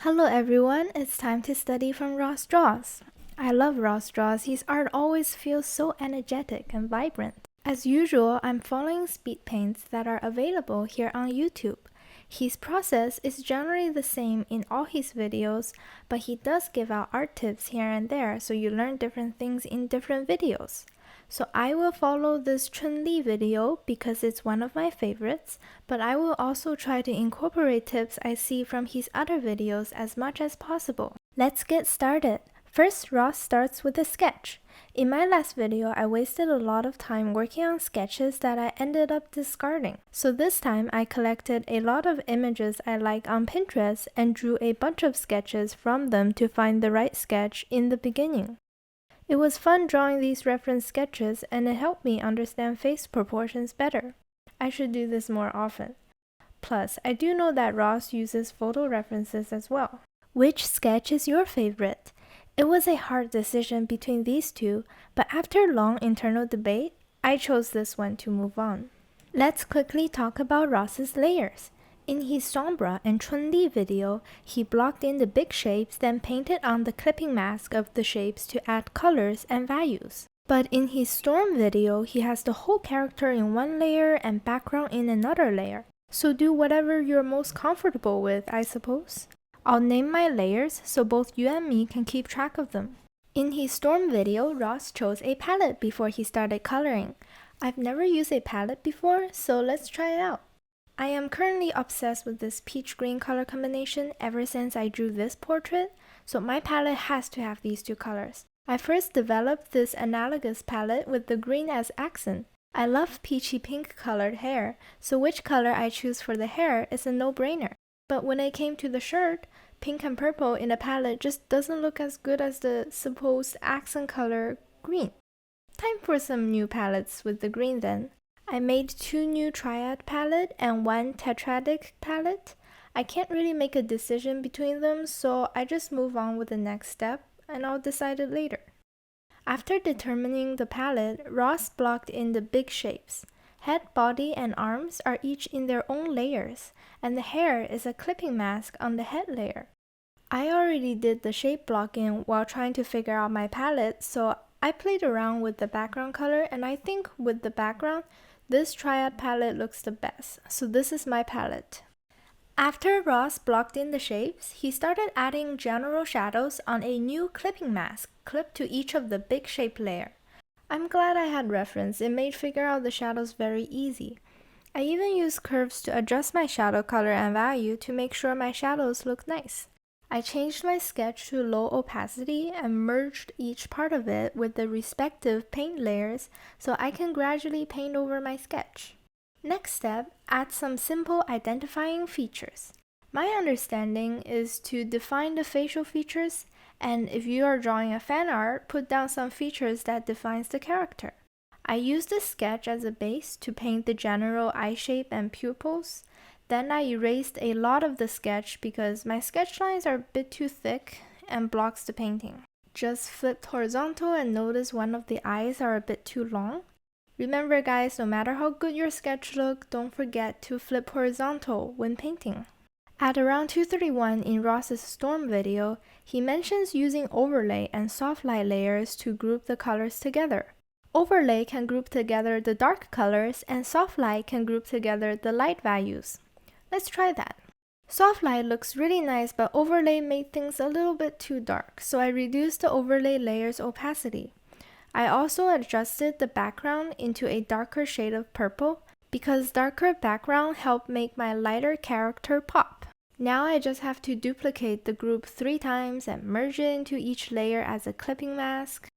Hello everyone, it's time to study from Rossdraws. I love Rossdraws, his art always feels so energetic and vibrant. As usual, I'm following speed paints that are available here on YouTube. His process is generally the same in all his videos, but he does give out art tips here and there so you learn different things in different videos. So I will follow this Chun-Li video because it's one of my favorites, but I will also try to incorporate tips I see from his other videos as much as possible. Let's get started. First, Ross starts with a sketch. In my last video, I wasted a lot of time working on sketches that I ended up discarding. So this time, I collected a lot of images I like on Pinterest and drew a bunch of sketches from them to find the right sketch in the beginning. It was fun drawing these reference sketches and it helped me understand face proportions better. I should do this more often. Plus, I do know that Ross uses photo references as well. Which sketch is your favorite? It was a hard decision between these two, but after long internal debate, I chose this one to move on. Let's quickly talk about Ross's layers. In his Sombra and Chun-Li video, he blocked in the big shapes, then painted on the clipping mask of the shapes to add colors and values. But in his Storm video, he has the whole character in one layer and background in another layer. So do whatever you're most comfortable with, I suppose. I'll name my layers so both you and me can keep track of them. In his Storm video, Ross chose a palette before he started coloring. I've never used a palette before, so let's try it out. I am currently obsessed with this peach-green color combination ever since I drew this portrait, so my palette has to have these two colors. I first developed this analogous palette with the green as accent. I love peachy pink colored hair, so which color I choose for the hair is a no-brainer. But when it came to the shirt, pink and purple in a palette just doesn't look as good as the supposed accent color green. Time for some new palettes with the green then. I made 2 new triad palette and 1 tetradic palette. I can't really make a decision between them, so I just move on with the next step and I'll decide it later. After determining the palette, Ross blocked in the big shapes. Head, body, and arms are each in their own layers, and the hair is a clipping mask on the head layer. I already did the shape blocking while trying to figure out my palette, so I played around with the background color, and I think with the background, this triad palette looks the best, so this is my palette. After Ross blocked in the shapes, he started adding general shadows on a new clipping mask clipped to each of the big shape layer. I'm glad I had reference, it made figure out the shadows very easy. I even used curves to adjust my shadow color and value to make sure my shadows look nice. I changed my sketch to low opacity and merged each part of it with the respective paint layers so I can gradually paint over my sketch. Next step, add some simple identifying features. My understanding is to define the facial features, and if you are drawing a fan art, put down some features that defines the character. I used the sketch as a base to paint the general eye shape and pupils. Then I erased a lot of the sketch because my sketch lines are a bit too thick and blocks the painting. Just flipped horizontal and notice one of the eyes are a bit too long. Remember guys, no matter how good your sketch look, don't forget to flip horizontal when painting. At around 2:31 in Ross's Storm video, he mentions using overlay and soft light layers to group the colors together. Overlay can group together the dark colors and soft light can group together the light values. Let's try that. Soft light looks really nice, but overlay made things a little bit too dark, so I reduced the overlay layer's opacity. I also adjusted the background into a darker shade of purple because darker background helped make my lighter character pop. Now I just have to duplicate the group 3 times and merge it into each layer as a clipping mask.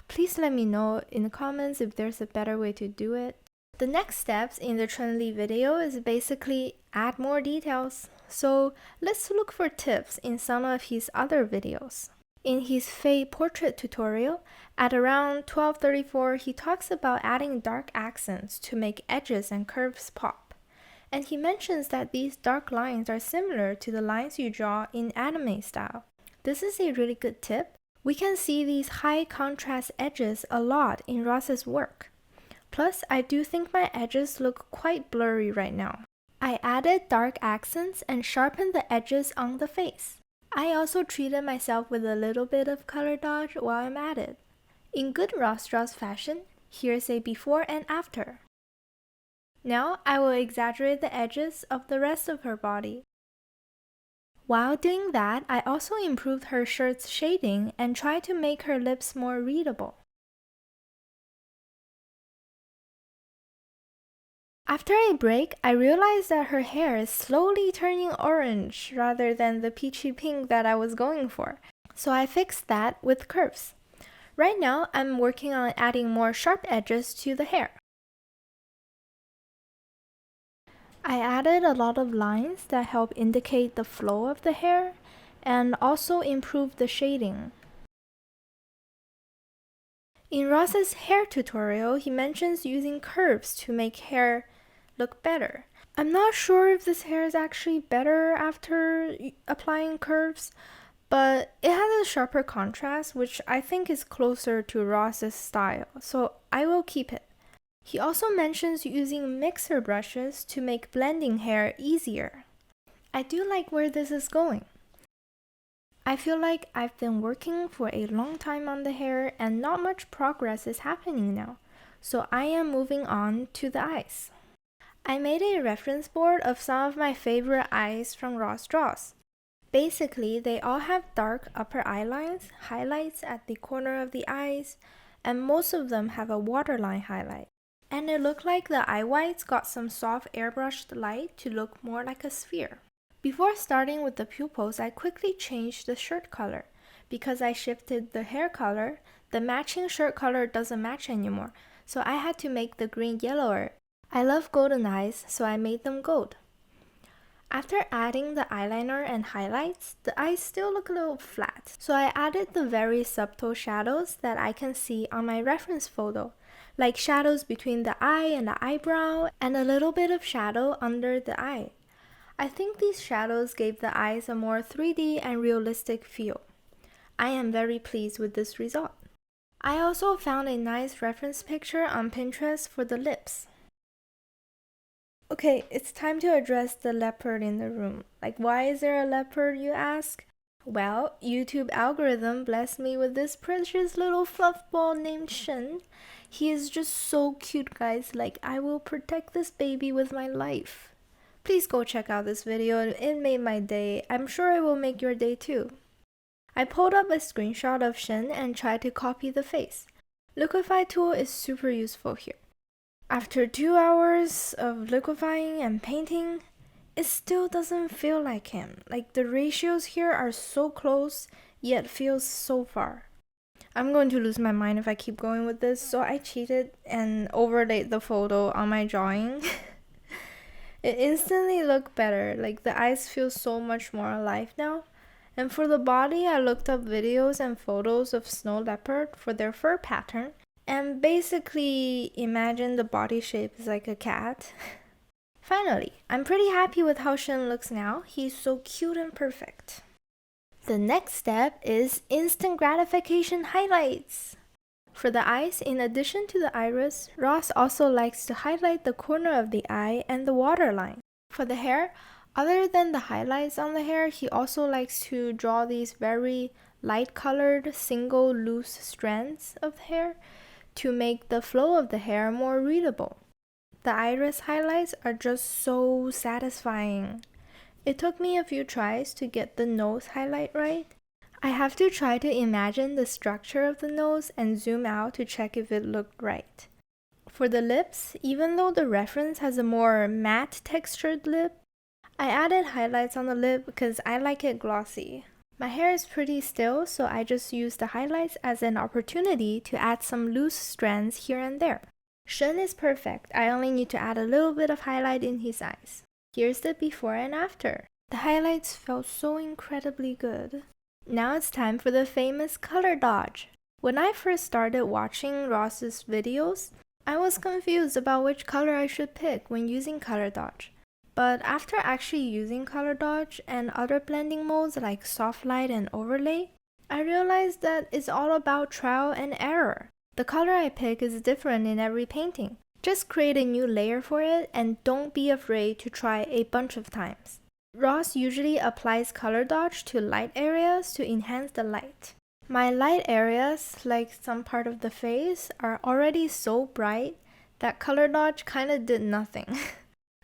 Please let me know in the comments if there's a better way to do it. The next steps in the Chun-Li video is basically add more details. So let's look for tips in some of his other videos. In his Faye portrait tutorial, at around 12:34, he talks about adding dark accents to make edges and curves pop. And he mentions that these dark lines are similar to the lines you draw in anime style. This is a really good tip. We can see these high contrast edges a lot in Ross's work. Plus, I do think my edges look quite blurry right now. I added dark accents and sharpened the edges on the face. I also treated myself with a little bit of color dodge while I'm at it. In good Rossdraws fashion, here's a before and after. Now I will exaggerate the edges of the rest of her body. While doing that, I also improved her shirt's shading and tried to make her lips more readable. After a break, I realized that her hair is slowly turning orange rather than the peachy pink that I was going for, so I fixed that with curves. Right now, I'm working on adding more sharp edges to the hair. I added a lot of lines that help indicate the flow of the hair and also improve the shading. In Ross's hair tutorial, he mentions using curves to make hair look better. I'm not sure if this hair is actually better after applying curves, but it has a sharper contrast, which I think is closer to Ross's style, so I will keep it. He also mentions using mixer brushes to make blending hair easier. I do like where this is going. I feel like I've been working for a long time on the hair and not much progress is happening now, so I am moving on to the eyes. I made a reference board of some of my favorite eyes from Rossdraws. Basically, they all have dark upper eye lines, highlights at the corner of the eyes, and most of them have a waterline highlight. And it looked like the eye whites got some soft airbrushed light to look more like a sphere. Before starting with the pupils, I quickly changed the shirt color. Because I shifted the hair color, the matching shirt color doesn't match anymore, so I had to make the green yellower. I love golden eyes, so I made them gold. After adding the eyeliner and highlights, the eyes still look a little flat, so I added the very subtle shadows that I can see on my reference photo, like shadows between the eye and the eyebrow, and a little bit of shadow under the eye. I think these shadows gave the eyes a more 3D and realistic feel. I am very pleased with this result. I also found a nice reference picture on Pinterest for the lips. Okay, it's time to address the leopard in the room. Like, why is there a leopard, you ask? Well, YouTube algorithm blessed me with this precious little fluff ball named Shen. He is just so cute, guys. Like, I will protect this baby with my life. Please go check out this video. It made my day. I'm sure it will make your day too. I pulled up a screenshot of Shen and tried to copy the face. Liquify tool is super useful here. After 2 hours of liquefying and painting, it still doesn't feel like him. Like, the ratios here are so close, yet feels so far. I'm going to lose my mind if I keep going with this, so I cheated and overlaid the photo on my drawing. It instantly looked better, like the eyes feel so much more alive now. And for the body, I looked up videos and photos of snow leopard for their fur pattern, and basically imagine the body shape is like a cat. Finally, I'm pretty happy with how Shen looks now. He's so cute and perfect. The next step is instant gratification highlights. For the eyes, in addition to the iris, Ross also likes to highlight the corner of the eye and the waterline. For the hair, other than the highlights on the hair, he also likes to draw these very light-colored single loose strands of hair to make the flow of the hair more readable. The iris highlights are just so satisfying. It took me a few tries to get the nose highlight right. I have to try to imagine the structure of the nose and zoom out to check if it looked right. For the lips, even though the reference has a more matte textured lip, I added highlights on the lip because I like it glossy. My hair is pretty still, so I just used the highlights as an opportunity to add some loose strands here and there. Shen is perfect. I only need to add a little bit of highlight in his eyes. Here's the before and after. The highlights felt so incredibly good. Now it's time for the famous color dodge. When I first started watching Ross's videos, I was confused about which color I should pick when using color dodge. But after actually using color dodge and other blending modes like soft light and overlay, I realized that it's all about trial and error. The color I pick is different in every painting. Just create a new layer for it and don't be afraid to try a bunch of times. Ross usually applies color dodge to light areas to enhance the light. My light areas, like some part of the face, are already so bright that color dodge kinda did nothing.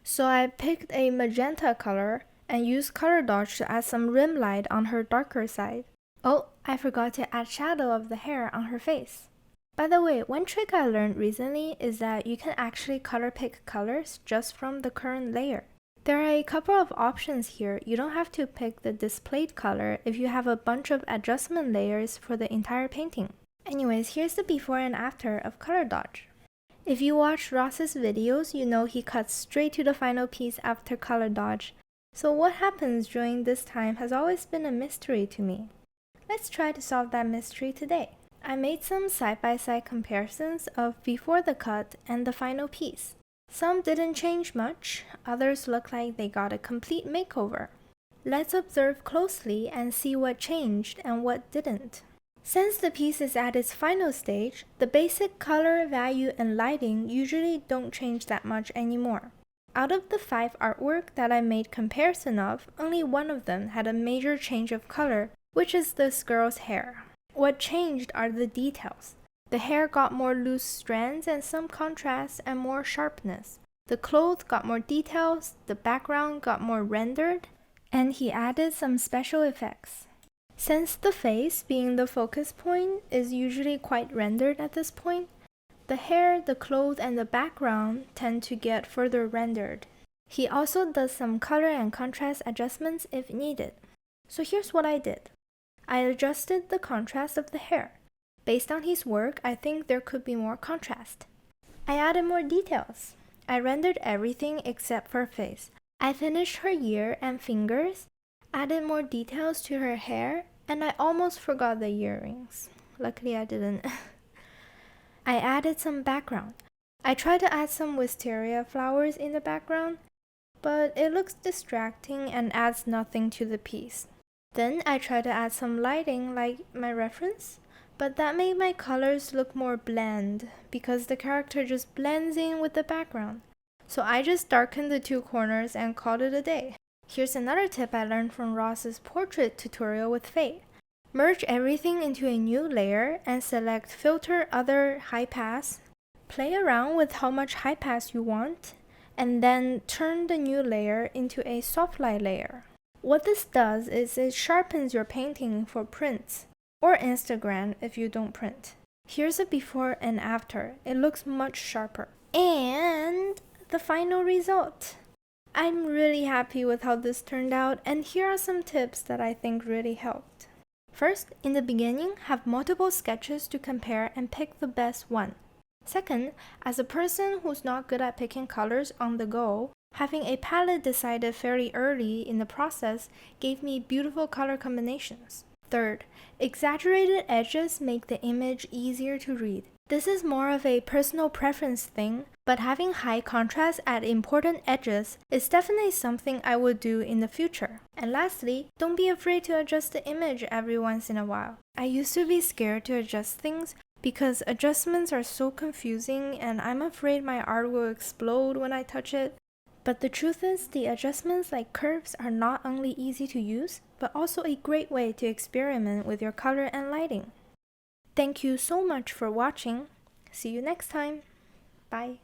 So I picked a magenta color and used color dodge to add some rim light on her darker side. Oh, I forgot to add shadow of the hair on her face. By the way, one trick I learned recently is that you can actually color pick colors just from the current layer. There are a couple of options here. You don't have to pick the displayed color if you have a bunch of adjustment layers for the entire painting. Anyways, here's the before and after of color dodge. If you watch Ross's videos, you know he cuts straight to the final piece after color dodge. So what happens during this time has always been a mystery to me. Let's try to solve that mystery today. I made some side-by-side comparisons of before the cut and the final piece. Some didn't change much, others look like they got a complete makeover. Let's observe closely and see what changed and what didn't. Since the piece is at its final stage, the basic color, value, and lighting usually don't change that much anymore. Out of the 5 artwork that I made comparison of, only one of them had a major change of color, which is this girl's hair. What changed are the details. The hair got more loose strands and some contrast and more sharpness. The clothes got more details, the background got more rendered, and he added some special effects. Since the face, being the focus point, is usually quite rendered at this point, the hair, the clothes, and the background tend to get further rendered. He also does some color and contrast adjustments if needed. So here's what I did. I adjusted the contrast of the hair. Based on his work, I think there could be more contrast. I added more details. I rendered everything except for face. I finished her ear and fingers, added more details to her hair, and I almost forgot the earrings. Luckily I didn't. I added some background. I tried to add some wisteria flowers in the background, but it looks distracting and adds nothing to the piece. Then I tried to add some lighting like my reference, but that made my colors look more bland because the character just blends in with the background. So I just darkened the 2 corners and called it a day. Here's another tip I learned from Ross's portrait tutorial with Fade. Merge everything into a new layer and select Filter Other High Pass. Play around with how much high pass you want, and then turn the new layer into a soft light layer. What this does is it sharpens your painting for prints, or Instagram if you don't print. Here's a before and after. It looks much sharper. And the final result. I'm really happy with how this turned out, and here are some tips that I think really helped. First, in the beginning, have multiple sketches to compare and pick the best one. Second, as a person who's not good at picking colors on the go, having a palette decided fairly early in the process gave me beautiful color combinations. Third, exaggerated edges make the image easier to read. This is more of a personal preference thing, but having high contrast at important edges is definitely something I would do in the future. And lastly, don't be afraid to adjust the image every once in a while. I used to be scared to adjust things because adjustments are so confusing and I'm afraid my art will explode when I touch it. But the truth is, the adjustments like curves are not only easy to use, but also a great way to experiment with your color and lighting. Thank you so much for watching. See you next time. Bye.